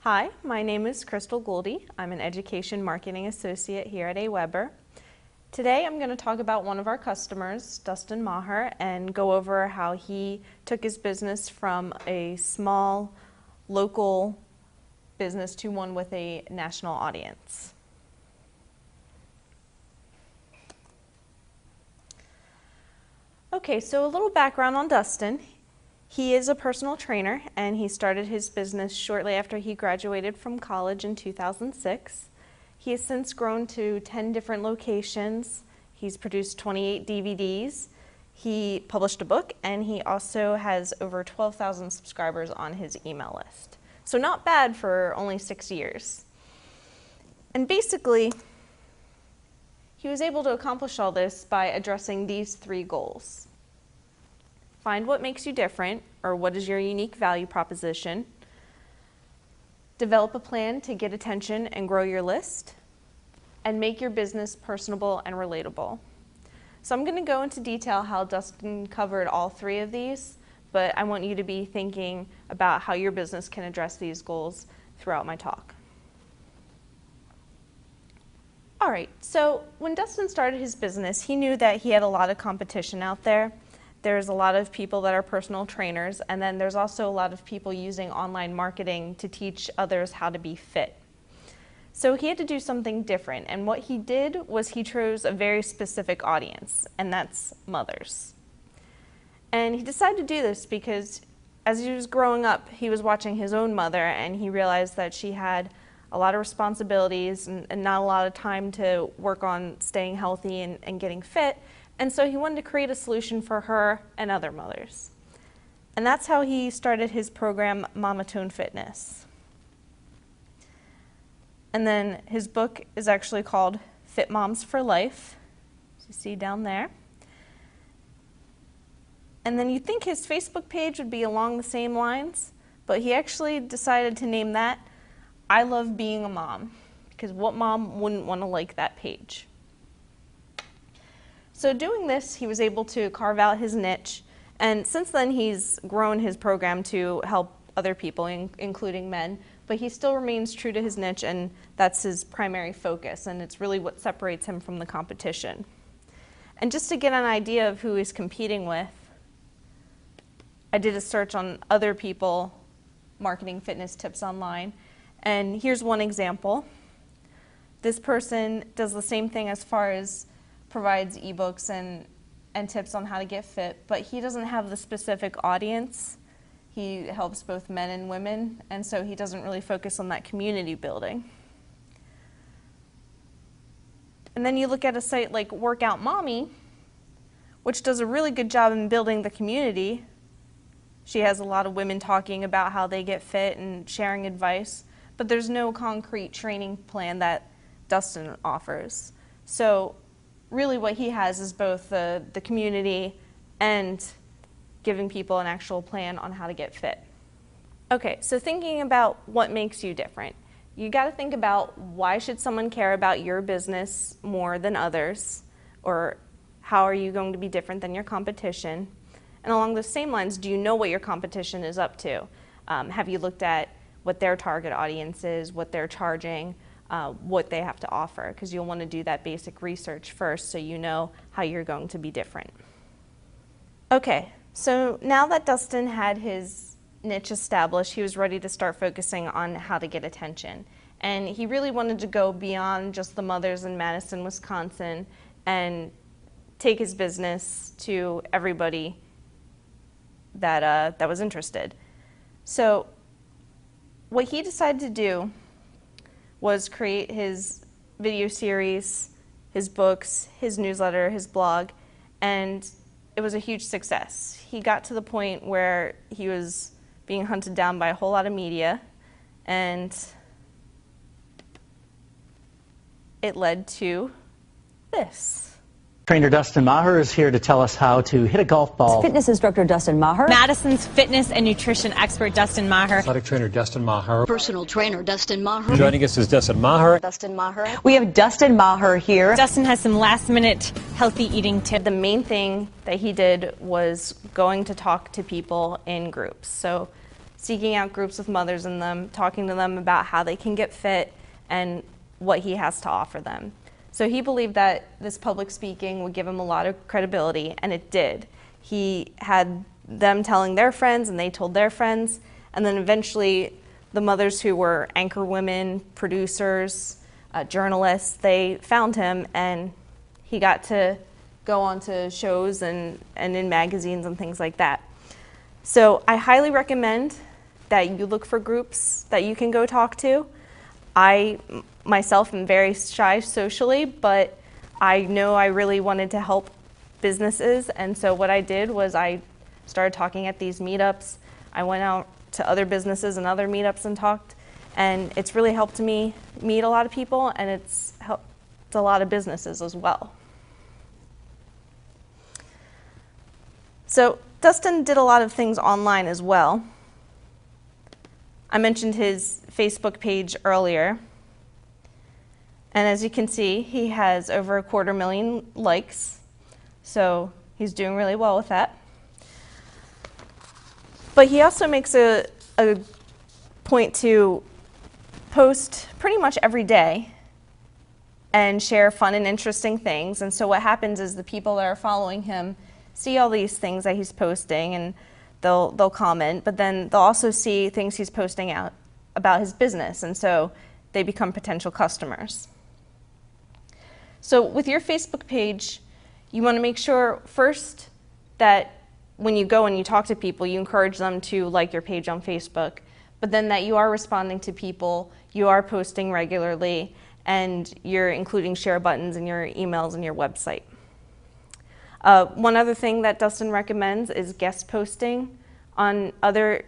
Hi, my name is Crystal Gouldy. I'm an Education Marketing Associate here at AWeber. Today I'm going to talk about one of our customers, Dustin Maher, and go over how he took his business from a small local business to one with a national audience. Okay, so a little background on Dustin. He is a personal trainer, and he started his business shortly after he graduated from college in 2006. He has since grown to 10 different locations. He's produced 28 DVDs. He published a book, and he also has over 12,000 subscribers on his email list. So not bad for only 6 years. And basically, he was able to accomplish all this by addressing these 3 goals. Find what makes you different, or what is your unique value proposition. Develop a plan to get attention and grow your list. And make your business personable and relatable. So I'm going to go into detail how Dustin covered all 3 of these, but I want you to be thinking about how your business can address these goals throughout my talk. All right, so when Dustin started his business, he knew that he had a lot of competition out there. There's a lot of people that are personal trainers, and then there's also a lot of people using online marketing to teach others how to be fit. So he had to do something different, and what he did was he chose a very specific audience, and that's mothers. And he decided to do this because as he was growing up, he was watching his own mother, and he realized that she had a lot of responsibilities and not a lot of time to work on staying healthy and getting fit. And so he wanted to create a solution for her and other mothers. And that's how he started his program, Mama Tone Fitness. And then his book is actually called Fit Moms for Life, as you see down there. And then you'd think his Facebook page would be along the same lines, but he actually decided to name that I Love Being a Mom, because what mom wouldn't want to like that page? So doing this, he was able to carve out his niche, and since then he's grown his program to help other people, including men, but he still remains true to his niche, and that's his primary focus, and it's really what separates him from the competition. And just to get an idea of who he's competing with, I did a search on other people marketing fitness tips online, and here's one example. This person does the same thing as far as provides ebooks and tips on how to get fit, but he doesn't have the specific audience. He helps both men and women, and so he doesn't really focus on that community building. And then you look at a site like Workout Mommy, which does a really good job in building the community. She has a lot of women talking about how they get fit and sharing advice, but there's no concrete training plan that Dustin offers. So really what he has is both the community and giving people an actual plan on how to get fit. Okay, so thinking about what makes you different. You got to think about why should someone care about your business more than others, or how are you going to be different than your competition? And along the same lines, do you know what your competition is up to? Have you looked at what their target audience is, what they're charging, what they have to offer, because you'll want to do that basic research first so you know how you're going to be different. Okay, so now that Dustin had his niche established, he was ready to start focusing on how to get attention. And he really wanted to go beyond just the mothers in Madison, Wisconsin, and take his business to everybody that was interested. So what he decided to do was create his video series, his books, his newsletter, his blog, and it was a huge success. He got to the point where he was being hunted down by a whole lot of media, and it led to this. Trainer Dustin Maher is here to tell us how to hit a golf ball. Fitness instructor Dustin Maher. Madison's fitness and nutrition expert Dustin Maher. Athletic trainer Dustin Maher. Personal trainer Dustin Maher. Joining us is Dustin Maher. Dustin Maher. We have Dustin Maher here. Dustin has some last-minute healthy eating tips. The main thing that he did was going to talk to people in groups. So seeking out groups of mothers in them, talking to them about how they can get fit and what he has to offer them. So he believed that this public speaking would give him a lot of credibility, and it did. He had them telling their friends, and they told their friends, and then eventually the mothers who were anchor women, producers, journalists, they found him, and he got to go on to shows and in magazines and things like that. So I highly recommend that you look for groups that you can go talk to. I myself am very shy socially, but I know I really wanted to help businesses, and so what I did was I started talking at these meetups. I went out to other businesses and other meetups and talked, and it's really helped me meet a lot of people, and it's helped a lot of businesses as well. So Dustin did a lot of things online as well. I mentioned his Facebook page earlier, and as you can see, he has over 250,000 likes, so he's doing really well with that. But he also makes a point to post pretty much every day and share fun and interesting things. And so what happens is the people that are following him see all these things that he's posting, and they'll comment, but then they'll also see things he's posting out about his business, and so they become potential customers. So with your Facebook page, you want to make sure first that when you go and you talk to people, you encourage them to like your page on Facebook, but then that you are responding to people, you are posting regularly, and you're including share buttons in your emails and your website. One other thing that Dustin recommends is guest posting on other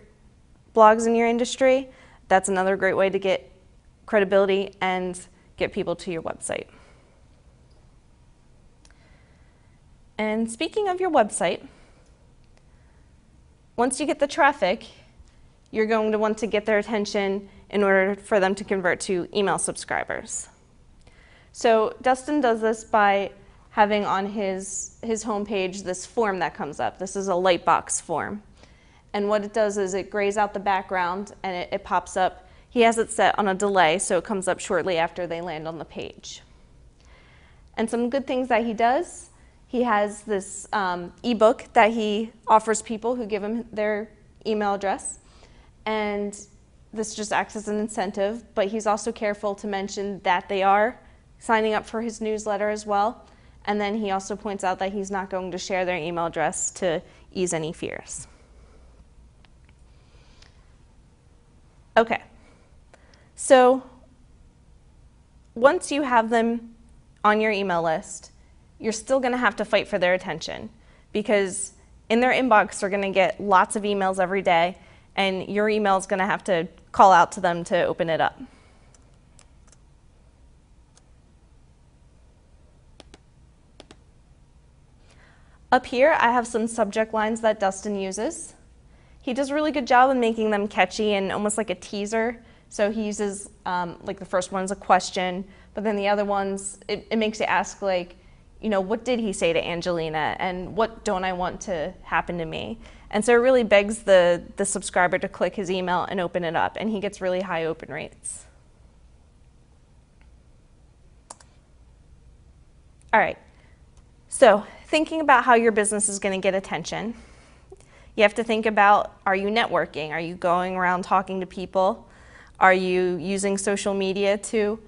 blogs in your industry. That's another great way to get credibility and get people to your website. And speaking of your website, once you get the traffic, you're going to want to get their attention in order for them to convert to email subscribers. So Dustin does this by having on his homepage this form that comes up. This is a lightbox form. And what it does is it grays out the background and it pops up. He has it set on a delay, so it comes up shortly after they land on the page. And some good things that he does, he has this ebook that he offers people who give him their email address. And this just acts as an incentive, but he's also careful to mention that they are signing up for his newsletter as well. And then he also points out that he's not going to share their email address to ease any fears. Okay, so once you have them on your email list, you're still going to have to fight for their attention, because in their inbox they're going to get lots of emails every day, and your email is going to have to call out to them to open it up. Up here I have some subject lines that Dustin uses. He does a really good job of making them catchy and almost like a teaser. So he uses, like the first one's a question, but then the other ones, it makes you ask, like, you know, what did he say to Angelina, and what don't I want to happen to me? And so it really begs the subscriber to click his email and open it up, and he gets really high open rates. All right, so thinking about how your business is going to get attention, you have to think about, are you networking? Are you going around talking to people? Are you using social media to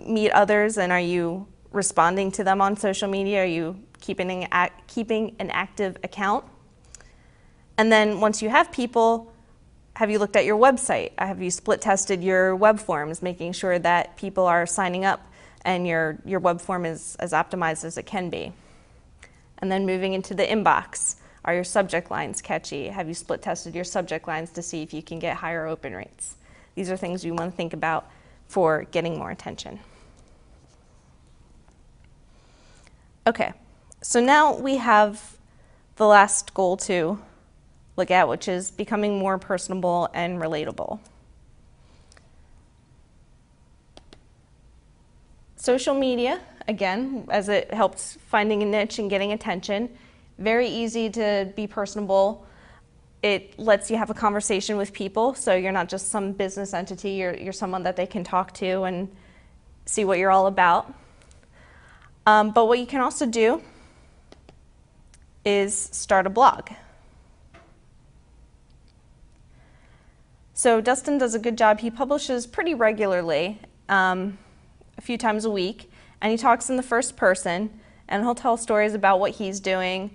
meet others, and are you responding to them on social media? Are you keeping an active account? And then once you have people, have you looked at your website? Have you split tested your web forms, making sure that people are signing up and your web form is as optimized as it can be? And then moving into the inbox. Are your subject lines catchy? Have you split tested your subject lines to see if you can get higher open rates? These are things you want to think about for getting more attention. Okay, so now we have the last goal to look at, which is becoming more personable and relatable. Social media, again, as it helps finding a niche and getting attention, very easy to be personable. It lets you have a conversation with people, so you're not just some business entity, you're someone that they can talk to and see what you're all about. But what you can also do is start a blog. So Dustin does a good job. He publishes pretty regularly, a few times a week, and he talks in the first person, and he'll tell stories about what he's doing,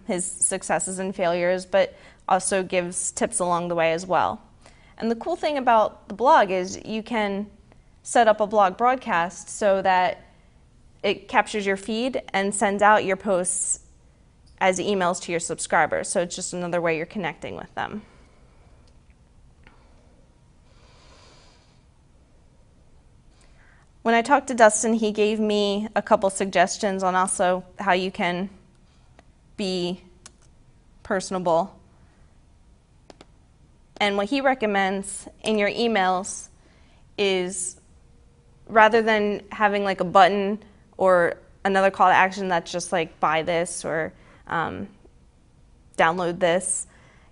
his successes and failures, but also gives tips along the way as well. And the cool thing about the blog is you can set up a blog broadcast so that it captures your feed and sends out your posts as emails to your subscribers. So it's just another way you're connecting with them. When I talked to Dustin, he gave me a couple suggestions on also how you can be personable. And what he recommends in your emails is, rather than having like a button or another call to action that's just like buy this or download this,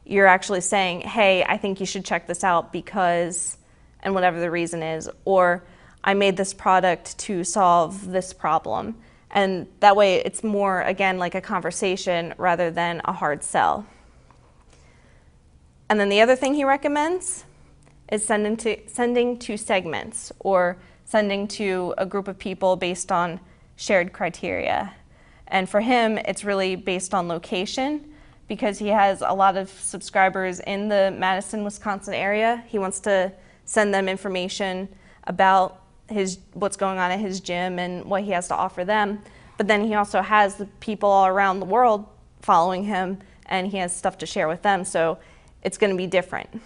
you're actually saying, hey, I think you should check this out because, and whatever the reason is, or I made this product to solve this problem. And that way it's more, again, like a conversation rather than a hard sell. And then the other thing he recommends is sending to segments, or sending to a group of people based on shared criteria. And for him, it's really based on location, because he has a lot of subscribers in the Madison, Wisconsin area. He wants to send them information about what's going on at his gym and what he has to offer them. But then he also has the people all around the world following him, and he has stuff to share with them, so it's going to be different.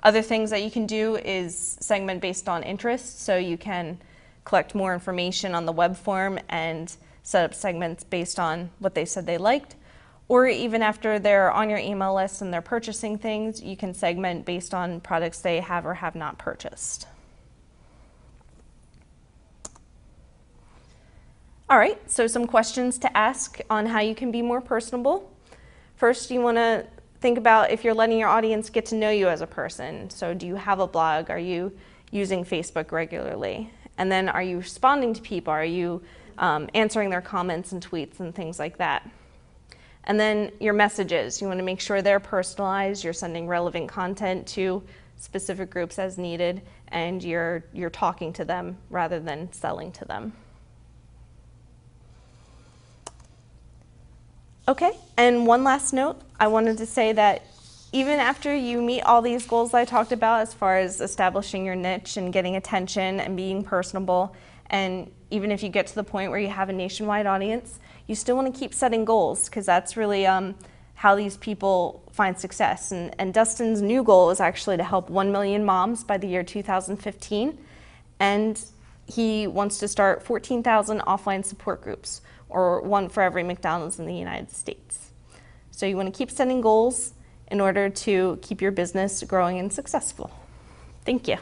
Other things that you can do is segment based on interest, so you can collect more information on the web form and set up segments based on what they said they liked. Or even after they're on your email list and they're purchasing things, you can segment based on products they have or have not purchased. All right, so some questions to ask on how you can be more personable. First, you want to think about if you're letting your audience get to know you as a person. So do you have a blog? Are you using Facebook regularly? And then are you responding to people? Are you answering their comments and tweets and things like that? And then your messages. You want to make sure they're personalized, you're sending relevant content to specific groups as needed, and you're talking to them rather than selling to them. Okay, and one last note, I wanted to say that even after you meet all these goals I talked about as far as establishing your niche and getting attention and being personable, and even if you get to the point where you have a nationwide audience, you still want to keep setting goals, because that's really how these people find success. And Dustin's new goal is actually to help 1 million moms by the year 2015, and he wants to start 14,000 offline support groups, or one for every McDonald's in the United States. So you want to keep setting goals in order to keep your business growing and successful. Thank you.